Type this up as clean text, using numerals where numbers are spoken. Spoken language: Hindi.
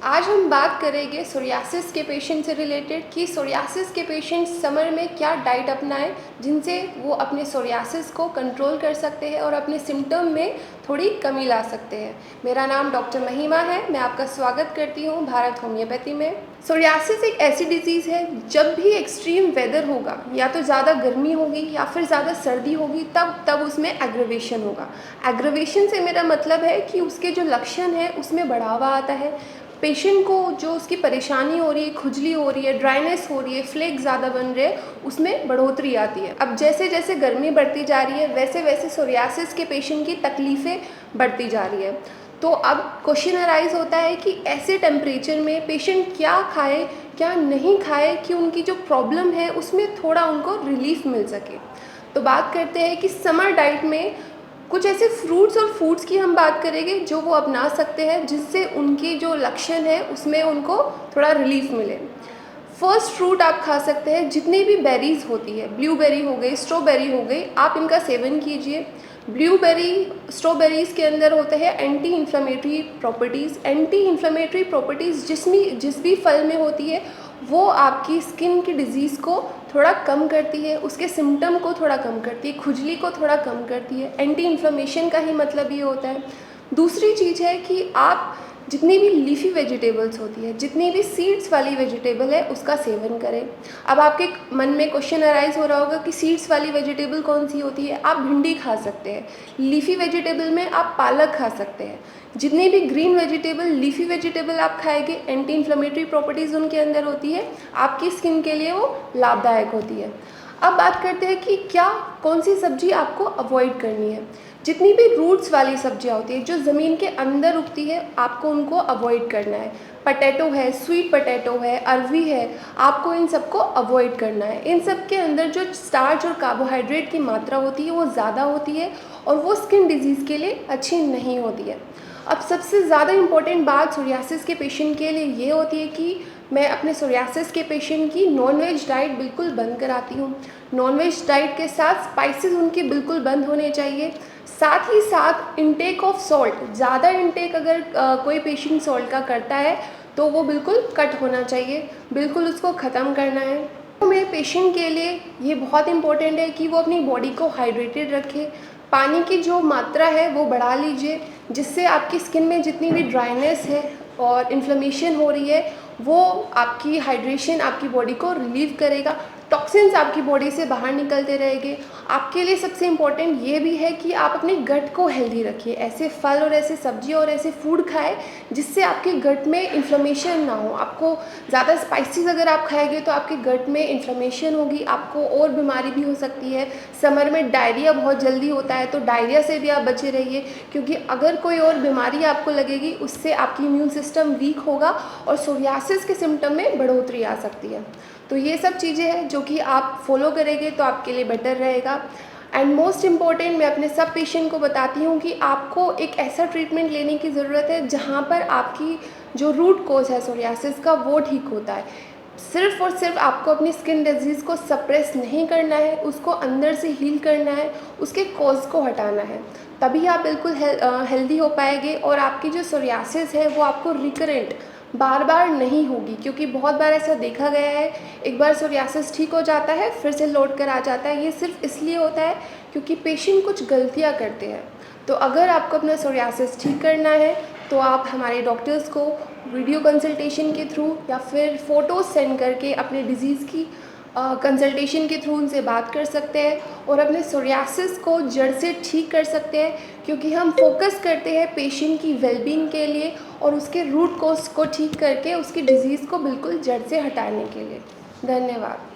आज हम बात करेंगे सोरियासिस के पेशेंट से रिलेटेड कि सोरियासिस के पेशेंट समर में क्या डाइट अपनाएं जिनसे वो अपने सोरियासिस को कंट्रोल कर सकते हैं और अपने सिम्टम में थोड़ी कमी ला सकते हैं। मेरा नाम डॉक्टर महिमा है। मैं आपका स्वागत करती हूँ भारत होम्योपैथी में। सोरियासिस एक ऐसी डिजीज़ है, जब भी एक्सट्रीम वेदर होगा, या तो ज़्यादा गर्मी होगी या फिर ज़्यादा सर्दी होगी, तब उसमें एग्रवेशन होगा। एग्रवेशन से मेरा मतलब है कि उसके जो लक्षण है उसमें बढ़ावा आता है। पेशेंट को जो उसकी परेशानी हो रही है, खुजली हो रही है, ड्राइनेस हो रही है, फ्लेक ज़्यादा बन रहे हैं, उसमें बढ़ोतरी आती है। अब जैसे जैसे गर्मी बढ़ती जा रही है वैसे वैसे सोरियासिस के पेशेंट की तकलीफ़ें बढ़ती जा रही है। तो अब क्वेश्चन अराइज होता है कि ऐसे टेम्परेचर में पेशेंट क्या खाए क्या नहीं खाए कि उनकी जो प्रॉब्लम है उसमें थोड़ा उनको रिलीफ मिल सके। तो बात करते हैं कि समर डाइट में कुछ ऐसे फ्रूट्स और फूड्स की हम बात करेंगे जो वो अपना सकते हैं, जिससे उनकी जो लक्षण है उसमें उनको थोड़ा रिलीफ मिले। फर्स्ट फ्रूट आप खा सकते हैं, जितनी भी बेरीज़ होती है, ब्लूबेरी हो गई, स्ट्रॉबेरी हो गई, आप इनका सेवन कीजिए। ब्लूबेरी, स्ट्रॉबेरीज़ के अंदर होते हैं anti inflammatory properties. Anti inflammatory properties जिस भी फल में होती है वो आपकी स्किन की डिज़ीज़ को थोड़ा कम करती है, उसके सिम्टम को थोड़ा कम करती है, खुजली को थोड़ा कम करती है। एंटी इन्फ्लेमेशन का ही मतलब ये होता है। दूसरी चीज़ है कि आप जितनी भी लीफी वेजिटेबल्स होती है, जितनी भी सीड्स वाली वेजिटेबल है, उसका सेवन करें। अब आपके मन में क्वेश्चन अराइज हो रहा होगा कि सीड्स वाली वेजिटेबल कौन सी होती है। आप भिंडी खा सकते हैं। लीफी वेजिटेबल में आप पालक खा सकते हैं। जितनी भी ग्रीन वेजिटेबल, लीफी वेजिटेबल आप खाएंगे, एंटी इन्फ्लेमेटरी प्रॉपर्टीज़ उनके अंदर होती है, आपकी स्किन के लिए वो लाभदायक होती है। अब बात करते हैं कि कौन सी सब्जी आपको अवॉइड करनी है। जितनी भी रूट्स वाली सब्जियां होती है जो ज़मीन के अंदर उगती है, आपको उनको अवॉइड करना है। पटेटो है, स्वीट पटेटो है, अरवी है, आपको इन सबको अवॉइड करना है। इन सब के अंदर जो स्टार्च और कार्बोहाइड्रेट की मात्रा होती है वो ज़्यादा होती है और वो स्किन डिजीज़ के लिए अच्छी नहीं होती है। अब सबसे ज़्यादा इम्पॉर्टेंट बात सोरियासिस के पेशेंट के लिए ये होती है कि मैं अपने सोरियासिस के पेशेंट की नॉनवेज डाइट बिल्कुल बंद कराती हूँ। नॉनवेज डाइट के साथ स्पाइसेस उनके बिल्कुल बंद होने चाहिए। साथ ही साथ इंटेक ऑफ सॉल्ट, ज़्यादा इंटेक अगर कोई पेशेंट सॉल्ट का करता है तो वो बिल्कुल कट होना चाहिए, बिल्कुल उसको ख़त्म करना है। तो मेरे पेशेंट के लिए ये बहुत इम्पोर्टेंट है कि वो अपनी बॉडी को हाइड्रेटेड रखे। पानी की जो मात्रा है वो बढ़ा लीजिए, जिससे आपकी स्किन में जितनी भी ड्राइनेस है और इन्फ्लेमेशन हो रही है वो आपकी हाइड्रेशन आपकी बॉडी को रिलीव करेगा। टॉक्सिन्स आपकी बॉडी से बाहर निकलते रहेंगे। आपके लिए सबसे इम्पोर्टेंट ये भी है कि आप अपने गट को हेल्दी रखिए। ऐसे फल और ऐसे सब्जी और ऐसे फूड खाएं जिससे आपके गट में इन्फ्लेमेशन ना हो। आपको ज़्यादा स्पाइसेस अगर आप खाएंगे तो आपके गट में इन्फ्लेमेशन होगी, आपको और बीमारी भी हो सकती है। समर में डायरिया बहुत जल्दी होता है, तो डायरिया से भी आप बचे रहिए, क्योंकि अगर कोई और बीमारी आपको लगेगी उससे आपकी इम्यून सिस्टम वीक होगा और सोरियासिस के सिम्टम में बढ़ोतरी आ सकती है। तो ये सब चीज़ें हैं जो कि आप फॉलो करेंगे तो आपके लिए बेटर रहेगा। एंड मोस्ट इम्पॉर्टेंट, मैं अपने सब पेशेंट को बताती हूँ कि आपको एक ऐसा ट्रीटमेंट लेने की ज़रूरत है जहाँ पर आपकी जो रूट कोज है सोरियासिस का वो ठीक होता है। सिर्फ़ और सिर्फ आपको अपनी स्किन डिजीज़ को सप्रेस नहीं करना है, उसको अंदर से हील करना है, उसके कॉज को हटाना है। तभी आप बिल्कुल हेल्दी हो पाएंगे और आपकी जो सोरियासिस है वो आपको रिकरेंट बार बार नहीं होगी, क्योंकि बहुत बार ऐसा देखा गया है, एक बार सोरियासिस ठीक हो जाता है फिर से लौट कर आ जाता है। ये सिर्फ इसलिए होता है क्योंकि पेशेंट कुछ गलतियां करते हैं। तो अगर आपको अपना सोरियासिस ठीक करना है तो आप हमारे डॉक्टर्स को वीडियो कंसल्टेशन के थ्रू या फिर फ़ोटोज़ सेंड करके अपने डिज़ीज़ की कंसल्टेशन के थ्रू उनसे बात कर सकते हैं और अपने सोरियासिस को जड़ से ठीक कर सकते हैं, क्योंकि हम फोकस करते हैं पेशेंट की वेलबींग के लिए और उसके रूट कोज को ठीक करके उसकी डिज़ीज़ को बिल्कुल जड़ से हटाने के लिए। धन्यवाद।